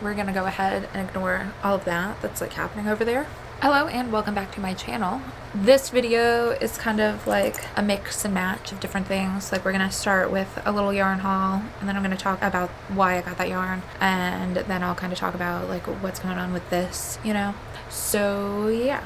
we're gonna go ahead and ignore all of that that's like happening over there. Hello and welcome back to my channel. This video is kind of like a mix and match of different things. Like we're gonna start with a little yarn haul, and then I'm gonna talk about why I got that yarn, and then I'll kind of talk about like what's going on with this, you know. So yeah,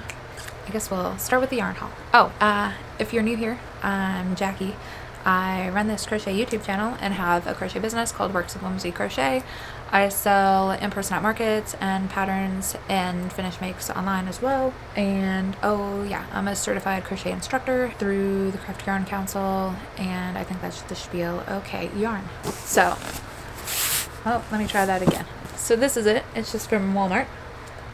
I guess we'll start with the yarn haul. Oh, if you're new here, I'm Jackie. I run this crochet YouTube channel and have a crochet business called Works of Whimsy Crochet. I sell in person at markets and patterns and finished makes online as well. And oh yeah, I'm a certified crochet instructor through the Craft Yarn Council, and I think that's the spiel. Okay, yarn. So, oh, let me try that again. So this is it. It's just from Walmart.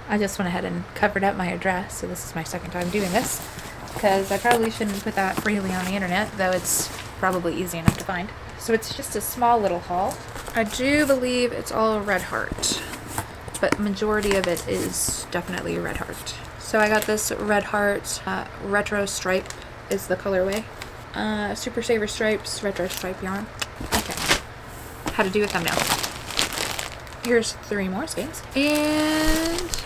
I just went ahead and covered up my address, so this is my second time doing this, because I probably shouldn't put that freely on the internet, though it's probably easy enough to find. So it's just a small little haul. I do believe it's all red heart, but majority of it is definitely red heart. So I got this red heart retro stripe is the colorway. Super Saver Stripes retro stripe yarn. Okay, how to do with them now. Here's 3 more skeins, and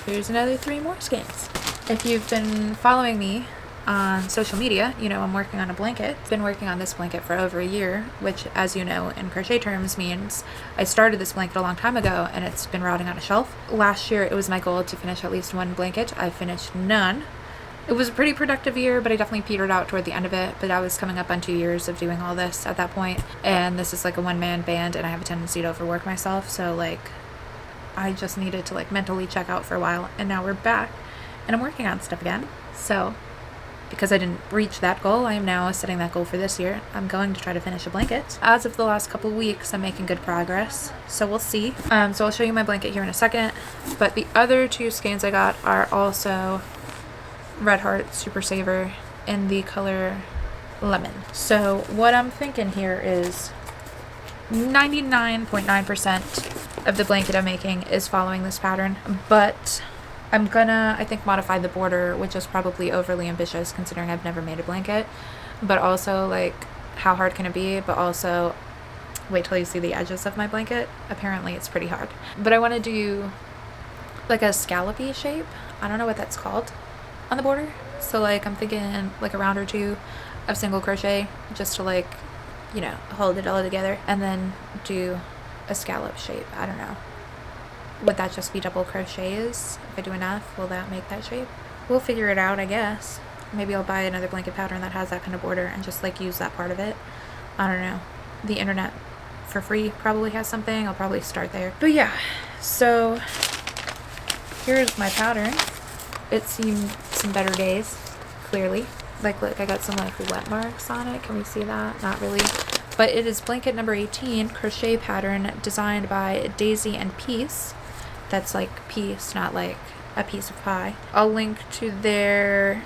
here's another 3 more skeins. If you've been following me on social media, you know I'm working on a blanket. I've been working on this blanket for over a year, which, as you know, in crochet terms means I started this blanket a long time ago and it's been rotting on a shelf. Last year it was my goal to finish at least 1 blanket. I finished none. It was a pretty productive year, but I definitely petered out toward the end of it. But I was coming up on 2 years of doing all this at that point, and this is like a one-man band, and I have a tendency to overwork myself, so like I just needed to like mentally check out for a while, and now we're back and I'm working on stuff again. So because I didn't reach that goal, I am now setting that goal for this year. I'm going to try to finish a blanket. As of the last couple weeks, I'm making good progress, so we'll see. So I'll show you my blanket here in a second, but the other 2 skeins I got are also Red Heart Super Saver in the color Lemon. So what I'm thinking here is 99.9% of the blanket I'm making is following this pattern, but I'm gonna, I think, modify the border, which is probably overly ambitious considering I've never made a blanket, but also like how hard can it be? But also wait till you see the edges of my blanket. Apparently it's pretty hard, but I want to do like a scallopy shape. I don't know what that's called on the border. So like I'm thinking like a round or 2 of single crochet just to like, you know, hold it all together, and then do a scallop shape. I don't know. Would that just be double crochets? If I do enough, will that make that shape? We'll figure it out, I guess. Maybe I'll buy another blanket pattern that has that kind of border and just like use that part of it. I don't know. The internet for free probably has something. I'll probably start there. But yeah, so here's my pattern. It's seen some better days, clearly. Like look, I got some like wet marks on it. Can we see that? Not really. But it is blanket number 18, crochet pattern designed by Daisy and Peace. That's like peace, not like a piece of pie. I'll link to their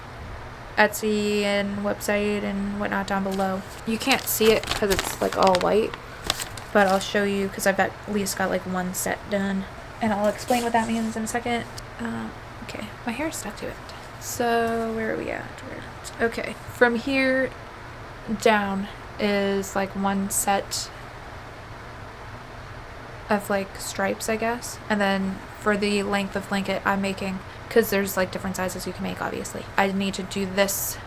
Etsy and website and whatnot down below. You can't see it because it's like all white, but I'll show you because I've at least got like 1 set done, and I'll explain what that means in a second. Okay, my hair stuck to it. So where are we at? Okay, from here down is like 1 set of like stripes, I guess, and then for the length of blanket I'm making, because there's like different sizes you can make, obviously, I need to do this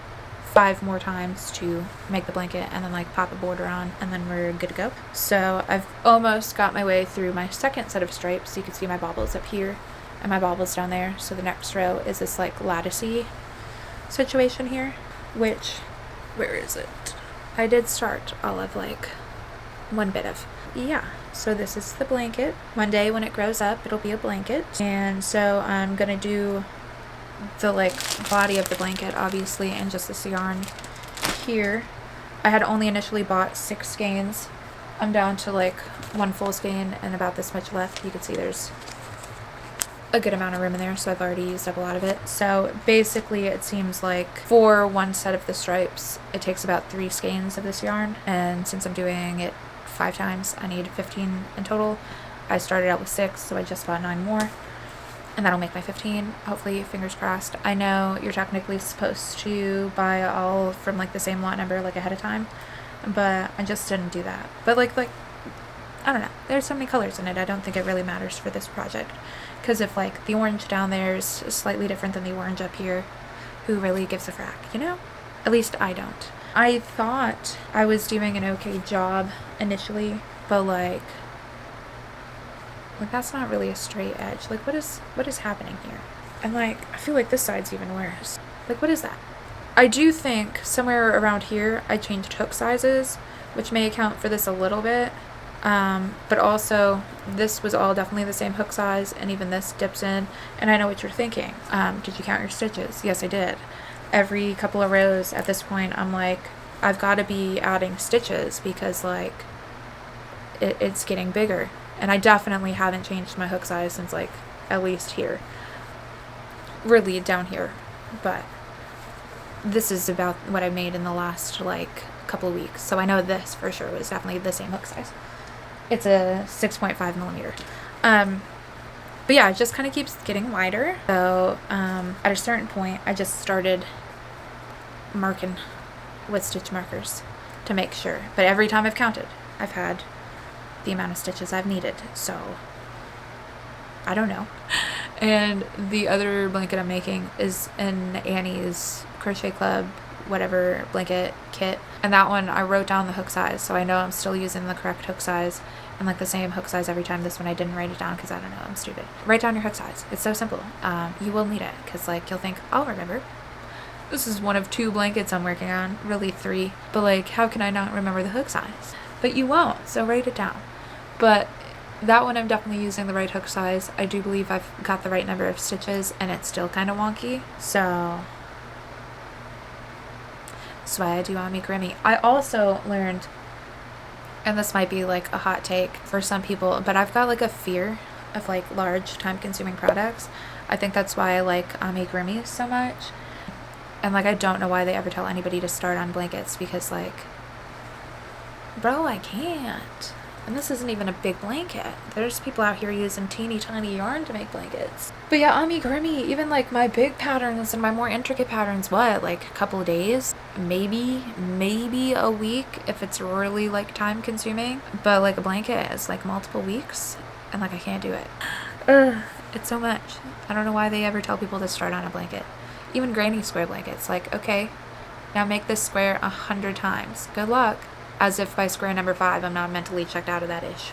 5 more times to make the blanket, and then like pop a border on, and then we're good to go. So I've almost got my way through my second set of stripes. You can see my baubles up here and my baubles down there. So the next row is this like latticey situation here, which, where is it? I did start all of like 1 bit of. Yeah, so this is the blanket. One day when it grows up, it'll be a blanket. And so I'm gonna do the like body of the blanket, obviously, and just this yarn here. I had only initially bought 6 skeins. I'm down to like 1 full skein and about this much left. You can see there's a good amount of room in there, so I've already used up a lot of it. So basically it seems like for 1 set of the stripes it takes about 3 skeins of this yarn, and since I'm doing it 5 times I need 15 in total. I started out with 6, so I just bought 9 more, and that'll make my 15, hopefully, fingers crossed. I know you're technically supposed to buy all from like the same lot number like ahead of time, but I just didn't do that. But like I don't know. There's so many colors in it. I don't think it really matters for this project. Because if like the orange down there is slightly different than the orange up here, who really gives a frack, you know? At least I don't. I thought I was doing an okay job initially, but like that's not really a straight edge. Like what is happening here? And like I feel like this side's even worse. Like what is that? I do think somewhere around here I changed hook sizes, which may account for this a little bit. But also this was all definitely the same hook size, and even this dips in. And I know what you're thinking. Did you count your stitches? Yes, I did. Every couple of rows at this point I'm like, I've got to be adding stitches because like it's getting bigger. And I definitely haven't changed my hook size since like at least here, really down here. But this is about what I made in the last like couple of weeks, so I know this for sure was definitely the same hook size. It's a 6.5 millimeter. But yeah, it just kind of keeps getting wider. So at a certain point I just started marking with stitch markers to make sure, but every time I've counted I've had the amount of stitches I've needed, so I don't know. And the other blanket I'm making is in Annie's Crochet Club whatever blanket kit, and that one I wrote down the hook size, so I know I'm still using the correct hook size and like the same hook size every time. This one I didn't write it down because I don't know, I'm stupid. Write down your hook size. It's so simple. You will need it because like you'll think I'll remember. This is one of 2 blankets I'm working on, really 3, but like how can I not remember the hook size? But you won't, so write it down. But that one I'm definitely using the right hook size. I do believe I've got the right number of stitches, and it's still kind of wonky, so that's why I do Amigurumi. I also learned, and this might be like a hot take for some people, but I've got like a fear of like large time-consuming products. I think that's why I like Amigurumi so much. And like I don't know why they ever tell anybody to start on blankets, because like, bro, I can't. And this isn't even a big blanket. There's people out here using teeny tiny yarn to make blankets. But yeah, Amigurumi, even like my big patterns and my more intricate patterns, what, like a couple of days? Maybe a week if it's really like time consuming. But like a blanket is like multiple weeks, and like I can't do it. It's so much. I don't know why they ever tell people to start on a blanket. Even granny square blankets, like, okay, now make this square 100 times. Good luck. As if by square number 5 I'm not mentally checked out of that ish.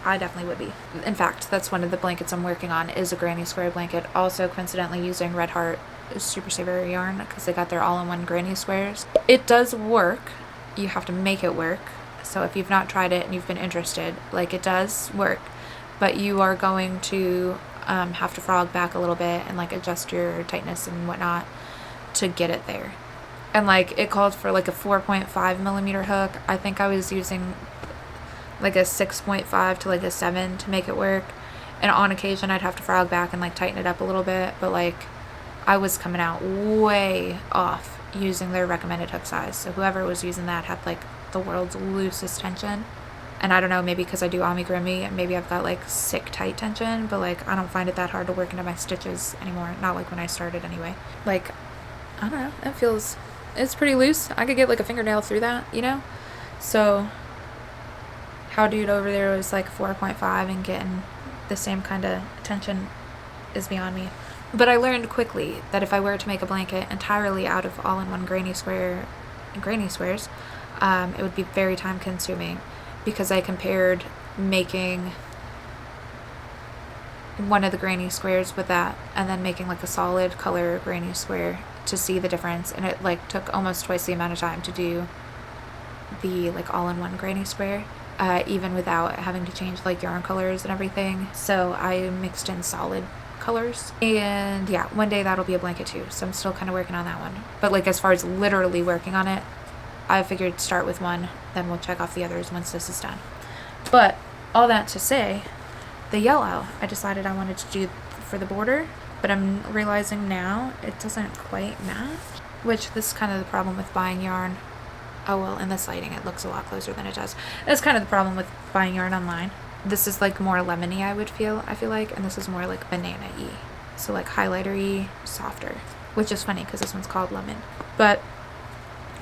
I definitely would be. In fact, that's one of the blankets I'm working on, is a granny square blanket. Also coincidentally using Red Heart Super Saver yarn because they got their all-in-one granny squares. It does work. You have to make it work. So if you've not tried it and you've been interested, like it does work. But you are going to have to frog back a little bit and like adjust your tightness and whatnot to get it there. And like it called for like a 4.5 millimeter hook. I think I was using like a 6.5 to like a 7 to make it work. And on occasion I'd have to frog back and like tighten it up a little bit, but like I was coming out way off using their recommended hook size. So whoever was using that had like the world's loosest tension. And I don't know, maybe because I do Amigurumi and maybe I've got like sick tight tension, but like I don't find it that hard to work into my stitches anymore. Not like when I started anyway. Like, I don't know, it's pretty loose. I could get like a fingernail through that, you know? So how dude over there was like 4.5 and getting the same kind of tension is beyond me. But I learned quickly that if I were to make a blanket entirely out of all-in-one granny squares, it would be very time consuming, because I compared making one of the granny squares with that and then making like a solid color granny square to see the difference, and it like took almost twice the amount of time to do the like all-in-one granny square, even without having to change like yarn colors and everything. So I mixed in solid colors, and yeah, one day that'll be a blanket too, so I'm still kind of working on that one. But like as far as literally working on it, I figured start with one, then we'll check off the others once this is done. But all that to say, the yellow I decided I wanted to do for the border, but I'm realizing now it doesn't quite match, which this is kind of the problem with buying yarn. Oh well, in this lighting it looks a lot closer than it does. That's kind of the problem with buying yarn online. This is like more lemony, I feel like, and this is more like banana-y. So like highlighter-y, softer, which is funny because this one's called lemon. But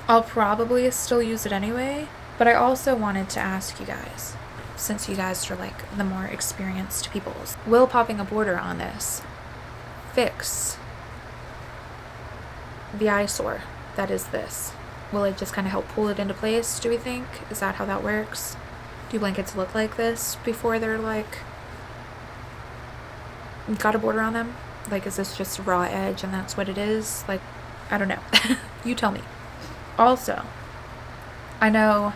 I'll probably still use it anyway. But I also wanted to ask you guys, since you guys are like the more experienced peoples. Will popping a border on this fix the eyesore that is this? Will it just kind of help pull it into place, do we think? Is that how that works? Do blankets look like this before they're like got a border on them? Like, is this just a raw edge and that's what it is? Like, I don't know. You tell me. Also, I know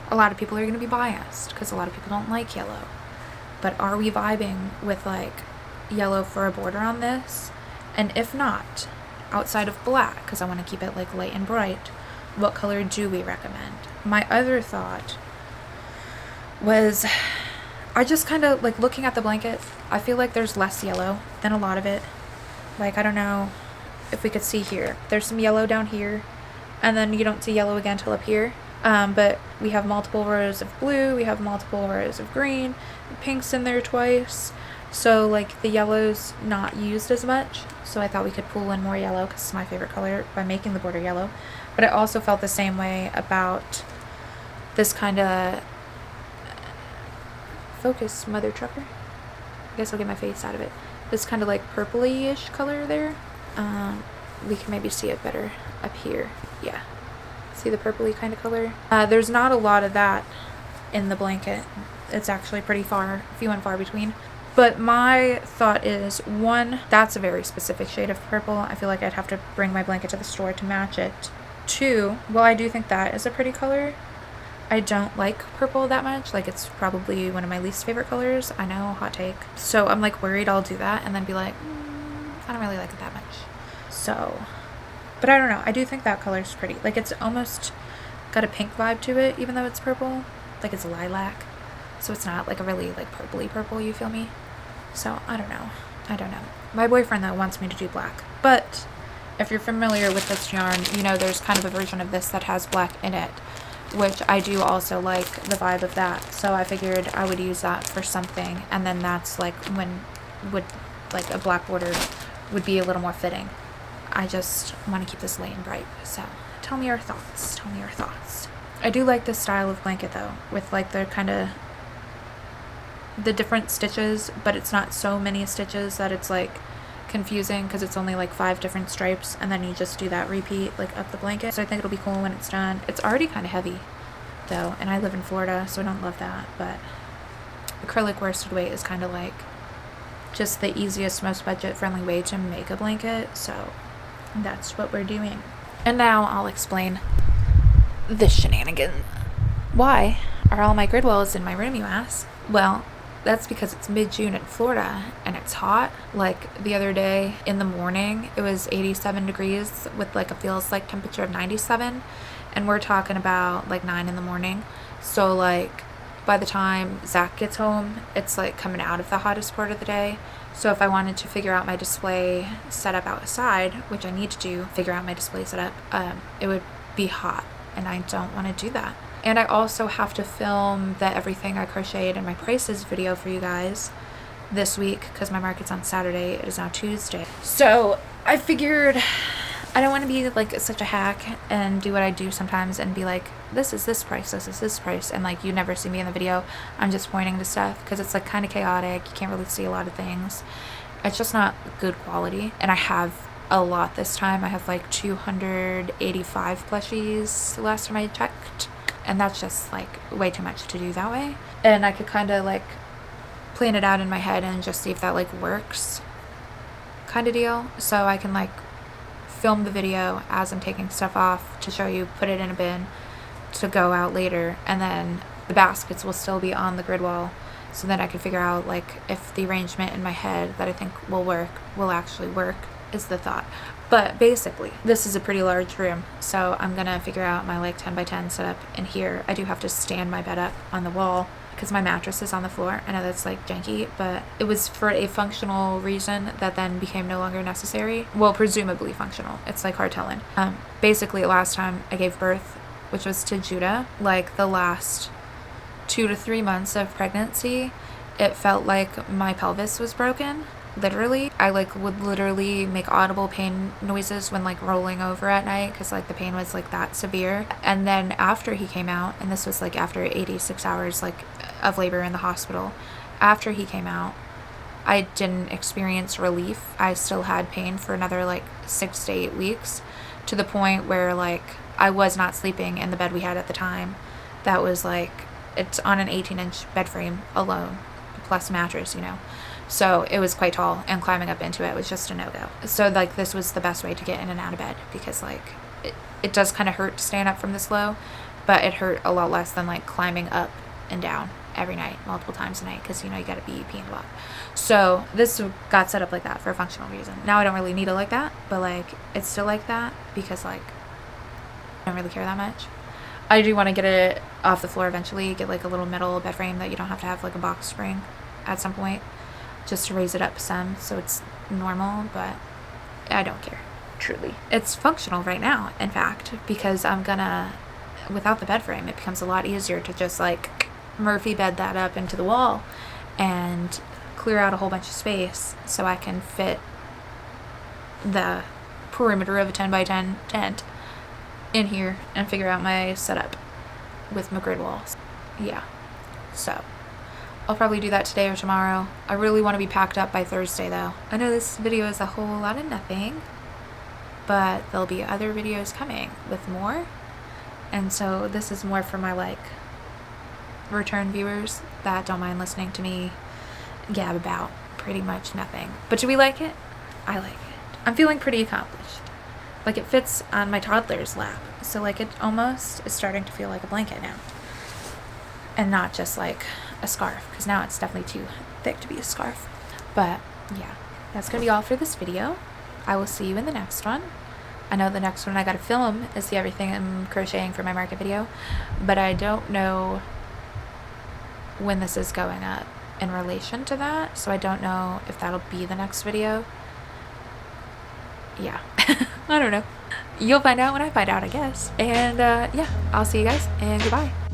a lot of people are going to be biased because a lot of people don't like yellow. But are we vibing with like yellow for a border on this? And if not, outside of black, because I want to keep it like light and bright, what color do we recommend? My other thought was, I just kind of like looking at the blanket, I feel like there's less yellow than a lot of it. Like, I don't know if we could see here. There's some yellow down here, and then you don't see yellow again till up here. But we have multiple rows of blue, we have multiple rows of green, pink's in there twice. So like the yellow's not used as much. So I thought we could pull in more yellow because it's my favorite color by making the border yellow. But I also felt the same way about this kind of focus, mother trucker. I guess I'll get my face out of it. This kind of like purpley-ish color there. We can maybe see it better up here. Yeah. See the purpley kind of color? There's not a lot of that in the blanket. It's actually pretty few and far between. But my thought is, one, that's a very specific shade of purple. I feel like I'd have to bring my blanket to the store to match it. Two, well, I do think that is a pretty color. I don't like purple that much. Like, it's probably one of my least favorite colors. I know, hot take. So I'm like worried I'll do that and then be like, I don't really like it that much. So, but I don't know. I do think that color's pretty. Like, it's almost got a pink vibe to it, even though it's purple. Like, it's lilac. So it's not like a really like purpley purple, you feel me? So I don't know. My boyfriend though wants me to do black. But if you're familiar with this yarn, you know there's kind of a version of this that has black in it, which I do also like the vibe of that. So I figured I would use that for something, and then that's like when would like a black border would be a little more fitting. I just want to keep this light and bright. So tell me your thoughts. I do like this style of blanket though, with like the kind of the different stitches, but it's not so many stitches that it's like confusing because it's only like 5 different stripes, and then you just do that repeat like up the blanket. So I think it'll be cool when it's done. It's already kind of heavy though, and I live in Florida, so I don't love that, but acrylic worsted weight is kind of like just the easiest, most budget friendly way to make a blanket, so that's what we're doing. And now I'll explain the shenanigans. Why are all my grid wells in my room, you ask? Well, that's because it's mid-June in Florida and it's hot. Like the other day in the morning, it was 87 degrees with like a feels like temperature of 97. And we're talking about like 9 in the morning. So like by the time Zach gets home, it's like coming out of the hottest part of the day. So if I wanted to figure out my display setup outside, which I need to do, figure out my display setup, it would be hot. And I don't want to do that. And I also have to film the everything I crocheted and my prices video for you guys this week because my market's on Saturday. It is now Tuesday. So I figured I don't want to be like such a hack and do what I do sometimes and be like, this is this price, this is this price. And like you never see me in the video. I'm just pointing to stuff because it's like kind of chaotic. You can't really see a lot of things. It's just not good quality. And I have a lot this time. I have like 285 plushies the last time I checked. And that's just like way too much to do that way. And I could kind of like plan it out in my head and just see if that like works kind of deal. So I can like film the video as I'm taking stuff off to show you, put it in a bin to go out later. And then the baskets will still be on the grid wall. So then I can figure out like if the arrangement in my head that I think will actually work is the thought. But basically, this is a pretty large room, so I'm gonna figure out my like 10 by 10 setup in here. I do have to stand my bed up on the wall because my mattress is on the floor. I know that's like janky, but it was for a functional reason that then became no longer necessary. Well, presumably functional. It's like hard telling. Basically, last time I gave birth, which was to Judah, like the last 2 to 3 months of pregnancy, it felt like my pelvis was broken. Literally, I like would literally make audible pain noises when like rolling over at night because like the pain was like that severe. And then after he came out, and this was like after 86 hours, like of labor in the hospital. After he came out, I didn't experience relief. I still had pain for another like 6 to 8 weeks, to the point where like I was not sleeping in the bed we had at the time. That was like, it's on an 18-inch bed frame alone, plus mattress, you know. So it was quite tall, and climbing up into it was just a no-go. So like this was the best way to get in and out of bed, because like it does kind of hurt to stand up from this low, but it hurt a lot less than like climbing up and down every night, multiple times a night, because you know you gotta be peeing a lot. So this got set up like that for a functional reason. Now I don't really need it like that, but like it's still like that because like I don't really care that much. I do want to get it off the floor eventually, get like a little metal bed frame that you don't have to have like a box spring at some point, just to raise it up some so it's normal, but I don't care, truly. It's functional right now, in fact, because I'm gonna, without the bed frame, it becomes a lot easier to just like Murphy bed that up into the wall and clear out a whole bunch of space so I can fit the perimeter of a 10 by 10 tent in here and figure out my setup with my grid walls. Yeah, so I'll probably do that today or tomorrow. I really want to be packed up by Thursday though. I know this video is a whole lot of nothing, but there'll be other videos coming with more, and so this is more for my like return viewers that don't mind listening to me gab about pretty much nothing. But do we like it? I like it. I'm feeling pretty accomplished. Like it fits on my toddler's lap, so like it almost is starting to feel like a blanket now, and not just like a scarf, because now it's definitely too thick to be a scarf. But yeah, that's gonna be all for this video. I will see you in the next one. I know the next one I gotta film is the everything I'm crocheting for my market video, but I don't know when this is going up in relation to that, so I don't know if that'll be the next video. Yeah, I don't know. You'll find out when I find out, I guess. And yeah, I'll see you guys, and goodbye.